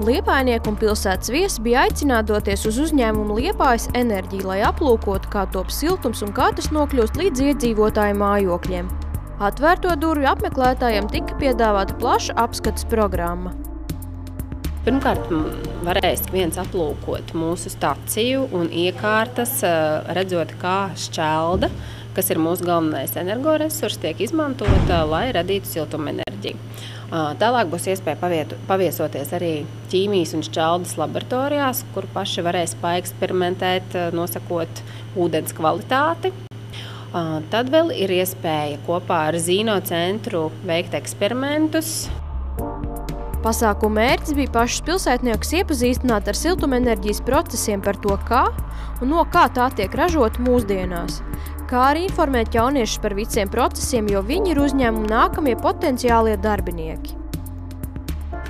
Liepājnieki un pilsētas viesi bija aicināti doties uz uzņēmumu Liepājas enerģiju, lai aplūkotu, kā top siltums un kā tas nokļūst līdz iedzīvotāju mājokļiem. Atvērto durvju apmeklētājiem tika piedāvāta plaša apskates programma. Pirmkārt, varēs viens aplūkot mūsu staciju un iekārtas, redzot, kā šķelda, kas ir mūsu galvenais energoresurs, tiek izmantota, lai radītu siltumenerģiju. Tālāk būs iespēja paviesoties arī ķīmijas un šķeldas laboratorijās, kur paši varēs paeksperimentēt, nosakot ūdens kvalitāti. Tad vēl ir iespēja kopā ar Zīno centru veikt eksperimentus. Pasākuma mērķis bija pašus pilsētniekus iepazīstināt ar siltumenerģijas procesiem par to, kā un no kā tā tiek ražota mūsdienās, kā arī informēt jauniešus par visiem procesiem, jo viņi ir uzņēmuma nākamie potenciālie darbinieki.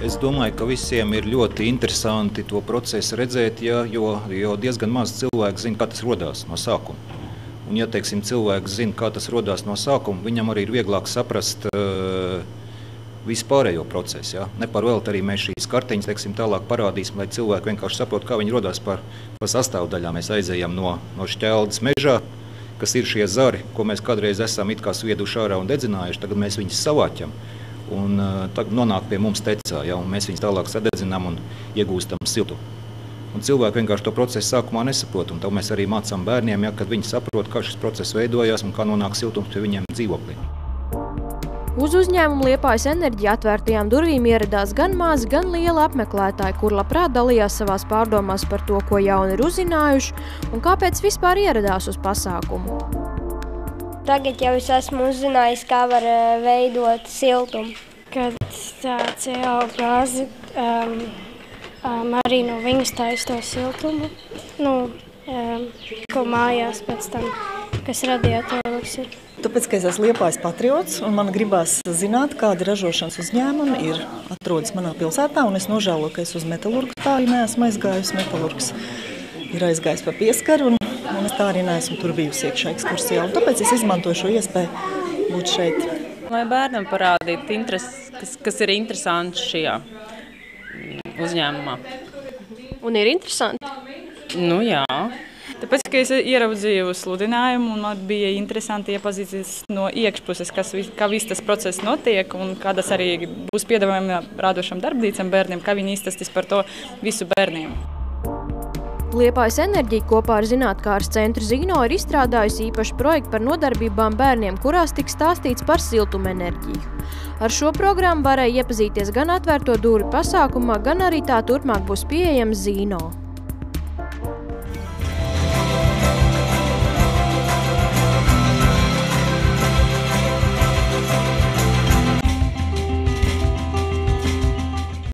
Es domāju, ka visiem ir ļoti interesanti to procesu redzēt, jo diezgan maz cilvēku zina, kā tas rodās no sākuma. Un, ja teiksim, cilvēks zina, kā tas rodās no sākuma, viņam arī ir vieglāk saprast vispārējo procesu. Ja? Neparvēlēt arī mēs šīs kartiņas tālāk parādīsim, lai cilvēki vienkārši saprot, kā viņi rodās par sastāvdaļām. Mēs aizējam no šķeldas mežā, kas ir šie zari, ko mēs kādreiz esam it kā svieduši ārā un dedzinājuši, tagad mēs viņus savāķam un tagad nonāk pie mums tecā, ja? Un mēs viņus tālāk sadedzinām un iegūstam siltumu. Un cilvēki vienkārši to procesu sākumā nesaprot, un to mēs arī mācām bērniem, ja, kad viņi saprot, kā šis process veidojās un kā nonāk siltums pie viņiem dzīvoklī. Uz uzņēmumu Liepājas enerģija atvērtajām durvīm ieradās gan mazi, gan lieli apmeklētāji, kur labprāt dalījās savās pārdomās par to, ko jauni ir uzzinājuši un kāpēc vispār ieradās uz pasākumu. Tagad jau es esmu uzzinājis, kā var veidot siltumu. Kad tā CO gāzi arī no viņas taisa to siltumu, ko mājās pēc tam, kas radiatoros ir. Tāpēc, ka es esmu Liepājas patriots un man gribās zināt, kādi ražošanas uzņēmumi atrodas manā pilsētā, un es nožēloju, ka es uz metalurgu tā arī neesmu aizgājusi. Metalurgs ir aizgājis pa pieskaru, un es tā arī neesmu tur bijusi iekšā ekskursijā. Un tāpēc es izmantoju šo iespēju būt šeit. Lai bērnam parādītu interesi, kas ir interesanti šajā uzņēmumā. Un ir interesanti? Nu jā. Tāpēc, ka es ieraudzīju sludinājumu un man bija interesanti iepazīties no iekšpuses, kā viss tas process notiek un kādas arī būs piedāvājumi radošam darbnīcam bērniem, kā viņi izstāstīs par to visu bērniem. Liepājas enerģija kopā ar Zinātkāres centru Zīno ir izstrādājusi īpašu projektu par nodarbībām bērniem, kurās tiks stāstīts par siltumenerģiju. Ar šo programmu varēja iepazīties gan atvērto durvju pasākumā, gan arī tā turpmāk būs pieejama Zīno.